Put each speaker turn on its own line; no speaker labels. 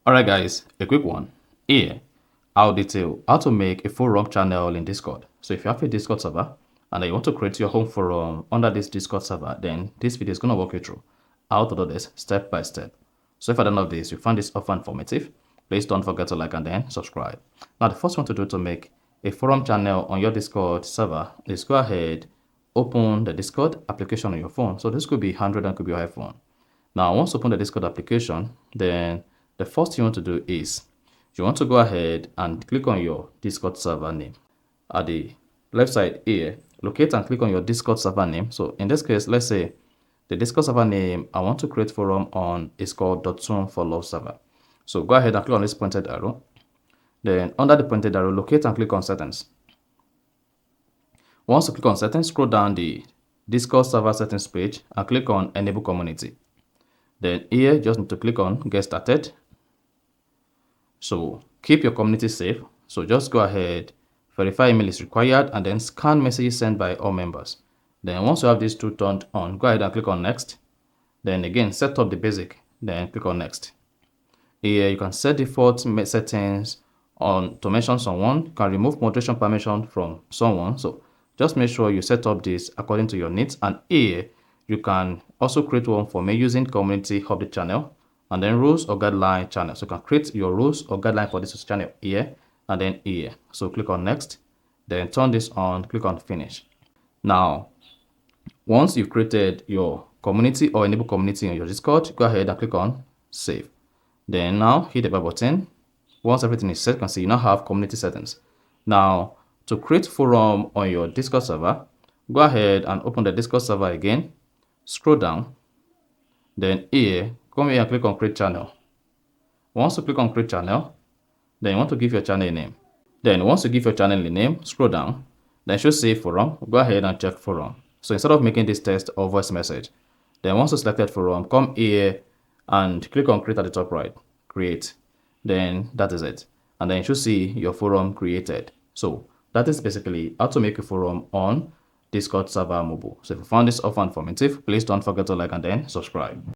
Alright guys, a quick one. Here, I'll detail how to make a forum channel in Discord. So if you have a Discord server and you want to create your home forum under this Discord server, then this video is going to walk you through how to do this step by step. So if I don't know this, you find this often informative, please don't forget to like and then subscribe. Now the first one to do to make a forum channel on your Discord server is go ahead, open the Discord application on your phone. So this could be Android and could be your iPhone. Now once you open the Discord application, then the first thing you want to do is you want to go ahead and click on your Discord server name. At the left side here, locate and click on your Discord server name. So in this case, let's say the Discord server name I want to create forum on is called .zoom for love server. So go ahead and click on this pointed arrow. Then under the pointed arrow, locate and click on settings. Once you click on settings, scroll down the Discord server settings page and click on enable community. Then here, just need to click on get started. So keep your community safe. So just go ahead, verify email is required, and then scan messages sent by all members. Then once you have these two turned on, go ahead and click on next. Then again, set up the basic, then click on next. Here you can set default settings on to mention someone. You can remove moderation permission from someone. So just make sure you set up this according to your needs. And here you can also create one for me using community update channel and then rules or guideline channel. So you can create your rules or guideline for this channel here and then here. So click on next, then turn this on, click on finish. Now, once you've created your community or enable community on your Discord, go ahead and click on save. Then now hit the bell button. Once everything is set, you can see you now have community settings. Now, to create forum on your Discord server, go ahead and open the Discord server again. Scroll down. Then here, come here and click on create channel. Once you click on create channel, then you want to give your channel a name. Then once you give your channel a name, scroll down. Then it should say forum. Go ahead and check forum. So instead of making this text or voice message, then once you selected forum, come here and click on create at the top right. Create. Then that is it. And then you should see your forum created. So that is basically how to make a forum on Discord server mobile. So if you found this often informative, please don't forget to like and then subscribe.